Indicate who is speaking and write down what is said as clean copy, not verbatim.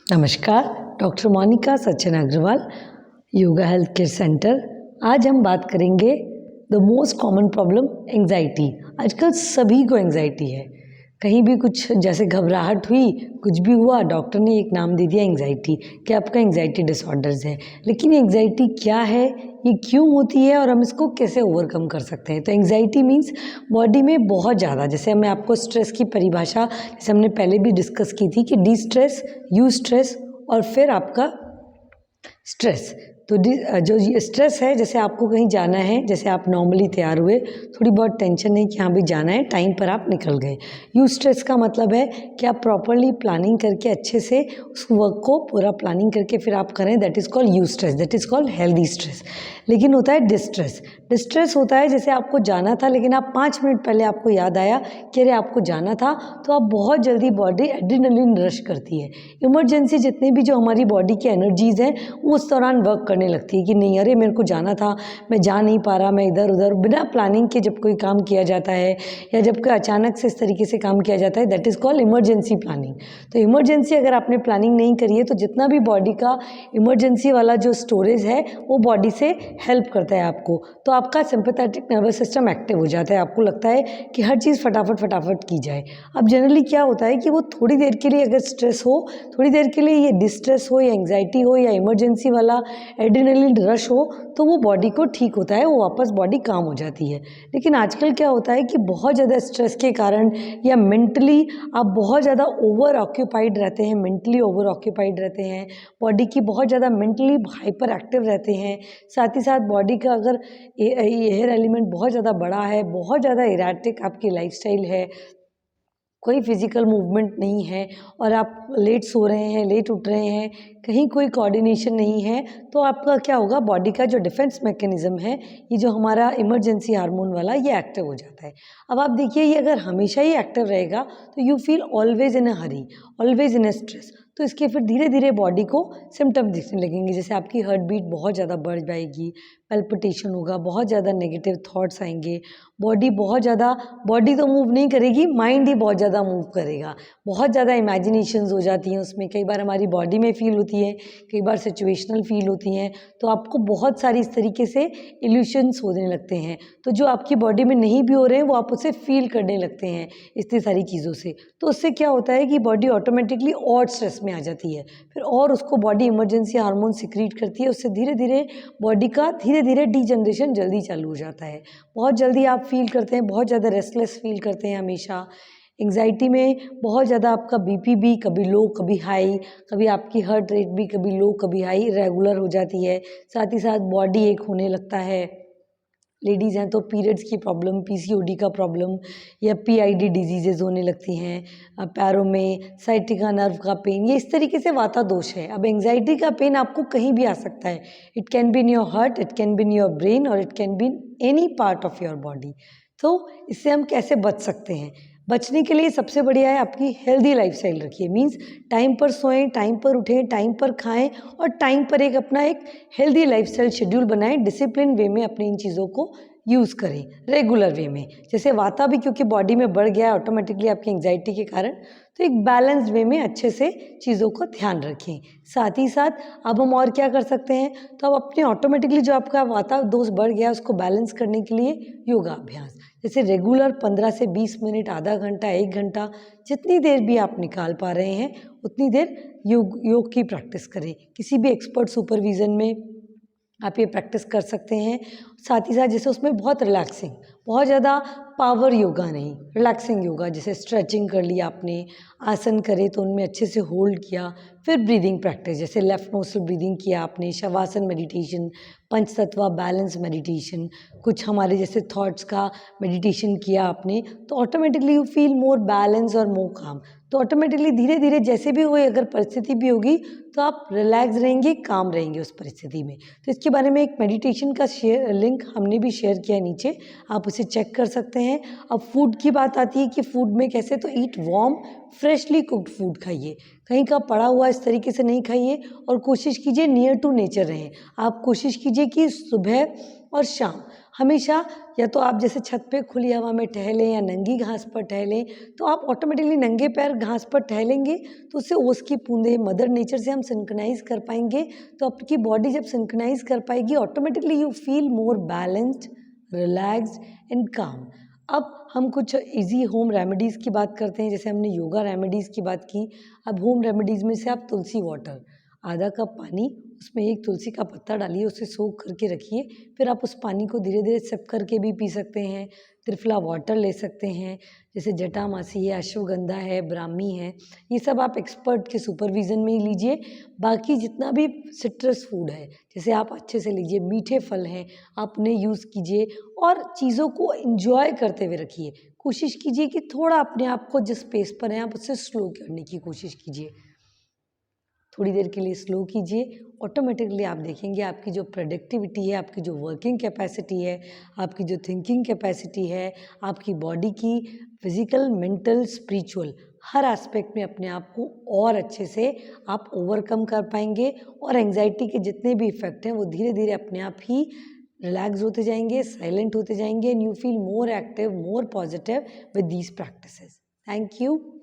Speaker 1: नमस्कार, doctor Monika Sachin Agarwal, yoga health care centre. आज हम बात करेंगे the most common problem anxiety. आजकल सभी को एंग्जाइटी है। कहीं भी कुछ जैसे घबराहट हुई, कुछ भी हुआ, डॉक्टर ने एक नाम दे दिया एंग्जाइटी कि आपका एंग्जाइटी डिसऑर्डर्स है। लेकिन एंग्जाइटी क्या है, ये क्यों होती है और हम इसको कैसे ओवरकम कर सकते हैं? तो एंग्जाइटी मीन्स बॉडी में बहुत ज़्यादा, जैसे मैं आपको स्ट्रेस की परिभाषा जैसे हमने पहले भी डिस्कस की थी कि डी स्ट्रेस, यू स्ट्रेस और फिर आपका स्ट्रेस। तो जो ये स्ट्रेस है, जैसे आपको कहीं जाना है, जैसे आप नॉर्मली तैयार हुए, थोड़ी बहुत टेंशन है कि हाँ भी जाना है, टाइम पर आप निकल गए। यू स्ट्रेस का मतलब है कि आप प्रॉपरली प्लानिंग करके अच्छे से उस वर्क को पूरा प्लानिंग करके फिर आप करें, that is called you stress, that is called healthy stress. लेकिन होता है डिस्ट्रेस। डिस्ट्रेस होता है जैसे आपको जाना था लेकिन आप 5 मिनट पहले आपको याद आया कि अरे आपको जाना था, तो आप बहुत जल्दी बॉडी एड्रेनलिन रश करती है। इमरजेंसी जितने भी जो हमारी बॉडी की एनर्जीज़ हैं वो उस दौरान वर्क करने लगती है कि नहीं अरे मेरे को जाना था, मैं जा नहीं पा रहा, मैं इधर उधर। बिना प्लानिंग के जब कोई काम किया जाता है या जब कोई अचानक से इस तरीके से काम किया जाता है, that is called emergency planning. तो इमरजेंसी अगर आपने प्लानिंग नहीं करी है तो जितना भी बॉडी का इमरजेंसी वाला जो स्टोरेज है वो बॉडी से हेल्प करता है आपको, तो आपका सिंपैथेटिक नर्वस सिस्टम एक्टिव हो जाता है। आपको लगता है कि हर चीज़ फटाफट फटाफट की जाए। अब जनरली क्या होता है कि वो थोड़ी देर के लिए अगर स्ट्रेस हो, थोड़ी देर के लिए ये डिस्ट्रेस हो या एंग्जाइटी हो या इमरजेंसी वाला एड्रेनलिन रश हो, तो वो बॉडी को ठीक होता है, वो वापस बॉडी काम हो जाती है। लेकिन आजकल क्या होता है कि बहुत ज़्यादा स्ट्रेस के कारण या मेंटली आप बहुत ज़्यादा ओवर ऑक्यूपाइड रहते हैं, मेंटली ओवर ऑक्यूपाइड रहते हैं, बॉडी की बहुत ज़्यादा मेंटली हाइपर एक्टिव रहते हैं। साथ ही साथ बॉडी का अगर एयर एलिमेंट बहुत ज़्यादा बड़ा है, बहुत ज़्यादा इरेटिक आपकी लाइफस्टाइल है, कोई फिजिकल मूवमेंट नहीं है और आप लेट सो रहे हैं, लेट उठ रहे हैं, कहीं कोई कोऑर्डिनेशन नहीं है, तो आपका क्या होगा, बॉडी का जो डिफेंस मैकेनिज्म है, ये जो हमारा इमरजेंसी हार्मोन वाला, ये एक्टिव हो जाता है। अब आप देखिए, ये अगर हमेशा ही एक्टिव रहेगा तो you feel always in a Hari, always in a stress. तो इसके फिर धीरे धीरे बॉडी को सिम्टम दिखने लगेंगे, जैसे आपकी हार्ट बीट बहुत ज़्यादा बढ़ जाएगी, पल्पिटेशन होगा, बहुत ज़्यादा नेगेटिव थॉट्स आएंगे, बॉडी बहुत ज़्यादा, बॉडी तो मूव नहीं करेगी, माइंड ही बहुत ज़्यादा मूव करेगा। बहुत ज़्यादा इमेजिनेशंस हो जाती हैं उसमें, कई बार हमारी बॉडी में फील होती है, कई बार सिचुएशनल फील होती हैं, तो आपको बहुत सारी इस तरीके से इल्यूशंस होने लगते हैं। तो जो आपकी बॉडी में नहीं भी हो रहे हैं वो आप उसे फील करने लगते हैं इतनी सारी चीज़ों से। तो उससे क्या होता है कि बॉडी ऑटोमेटिकली और स्ट्रेस में आ जाती है, फिर और उसको बॉडी इमरजेंसी हार्मोन सिक्रीट करती है, उससे धीरे धीरे बॉडी का धीरे धीरे डीजनरेशन जल्दी चालू हो जाता है। बहुत जल्दी आप फील करते हैं, बहुत ज़्यादा रेस्टलेस फील करते हैं हमेशा। एंग्जाइटी में बहुत ज़्यादा आपका बीपी भी कभी लो कभी हाई, कभी आपकी हार्ट रेट भी कभी लो कभी हाई रेगुलर हो जाती है। साथ ही साथ बॉडी एक होने लगता है। लेडीज़ हैं तो पीरियड्स की प्रॉब्लम, पीसीओडी का प्रॉब्लम या पीआईडी डिजीजेज़ होने लगती हैं। पैरों में साइटिका नर्व का पेन, ये इस तरीके से वाता दोष है। अब एंग्जाइटी का पेन आपको कहीं भी आ सकता है। It can be in your heart, it can be in your brain और it can be in any part of your body. तो इससे हम कैसे बच सकते हैं? बचने के लिए सबसे बढ़िया है आपकी हेल्दी लाइफस्टाइल रखिए। मीन्स टाइम पर सोएं, टाइम पर उठें, टाइम पर खाएं और टाइम पर एक अपना एक हेल्दी लाइफस्टाइल शेड्यूल बनाएं। डिसिप्लिन वे में अपनी इन चीज़ों को यूज़ करें, रेगुलर वे में। जैसे वाता भी क्योंकि बॉडी में बढ़ गया है ऑटोमेटिकली आपकी एंग्जाइटी के कारण, तो एक बैलेंस्ड वे में अच्छे से चीज़ों का ध्यान रखें। साथ ही साथ अब हम और क्या कर सकते हैं, तो अब अपने ऑटोमेटिकली जो आपका वाता दोष बढ़ गया उसको बैलेंस करने के लिए योगा अभ्यास, जैसे रेगुलर 15 से 20 मिनट, आधा घंटा, 1 घंटा, जितनी देर भी आप निकाल पा रहे हैं उतनी देर योग की प्रैक्टिस करें। किसी भी एक्सपर्ट सुपरविज़न में आप ये प्रैक्टिस कर सकते हैं। साथ ही साथ जैसे उसमें बहुत रिलैक्सिंग, बहुत ज़्यादा पावर योगा नहीं, रिलैक्सिंग योगा, जैसे स्ट्रेचिंग कर लिया आपने, आसन करे तो उनमें अच्छे से होल्ड किया, फिर ब्रीदिंग प्रैक्टिस, जैसे लेफ्ट नोस्ट्रल ब्रीदिंग किया आपने, शवासन मेडिटेशन, पंचतत्व बैलेंस मेडिटेशन, कुछ हमारे जैसे थॉट्स का मेडिटेशन किया आपने, तो automatically you feel more balance और मोर काम। तो ऑटोमेटिकली धीरे धीरे जैसे भी कोई अगर परिस्थिति भी होगी तो आप रिलैक्स रहेंगे, काम रहेंगे उस परिस्थिति में। तो इसके बारे में एक मेडिटेशन का लिंक हमने भी शेयर किया है नीचे, आप उसे चेक कर सकते हैं। अब फूड की बात आती है कि फूड में कैसे, तो ईट वार्म फ्रेशली कुक्ड फूड खाइए, कहीं का पड़ा हुआ इस तरीके से नहीं खाइए और कोशिश कीजिए नियर टू नेचर रहें। आप कोशिश कीजिए कि सुबह और शाम हमेशा या तो आप जैसे छत पे खुली हवा में टहलें या नंगी घास पर टहलें, तो आप ऑटोमेटिकली नंगे पैर घास पर टहलेंगे तो उससे ओस की बूंदें मदर नेचर से हम सिंक्रोनाइज कर पाएंगे। तो आपकी बॉडी जब सिंक्रोनाइज कर पाएगी automatically you feel more balanced, relaxed and काम। अब हम कुछ इजी होम रेमेडीज़ की बात करते हैं। जैसे हमने योगा रेमेडीज़ की बात की, अब होम रेमेडीज़ में से आप तुलसी वाटर, आधा कप पानी, उसमें एक तुलसी का पत्ता डालिए, उसे सोख करके रखिए, फिर आप उस पानी को धीरे धीरे सिप करके भी पी सकते हैं। त्रिफला वाटर ले सकते हैं, जैसे जटामासी है, अश्वगंधा है, ब्राह्मी है, ये सब आप एक्सपर्ट के सुपरविज़न में ही लीजिए। बाकी जितना भी सिट्रस फूड है, जैसे आप अच्छे से लीजिए, मीठे फल हैं आप उन्हें यूज़ कीजिए और चीज़ों को एंजॉय करते हुए रखिए। कोशिश कीजिए कि थोड़ा अपने आप को जिस पेस पर हैं आप उससे स्लो करने की कोशिश कीजिए। थोड़ी देर के लिए स्लो कीजिए, ऑटोमेटिकली आप देखेंगे आपकी जो प्रोडक्टिविटी है, आपकी जो वर्किंग कैपेसिटी है, आपकी जो थिंकिंग कैपेसिटी है, आपकी बॉडी की फिजिकल, मेंटल, स्पिरिचुअल हर एस्पेक्ट में अपने आप को और अच्छे से आप ओवरकम कर पाएंगे और एंजाइटी के जितने भी इफ़ेक्ट हैं वो धीरे धीरे अपने आप ही रिलैक्स होते जाएंगे, साइलेंट होते जाएंगे and you feel more active, more positive with these practices. Thank you.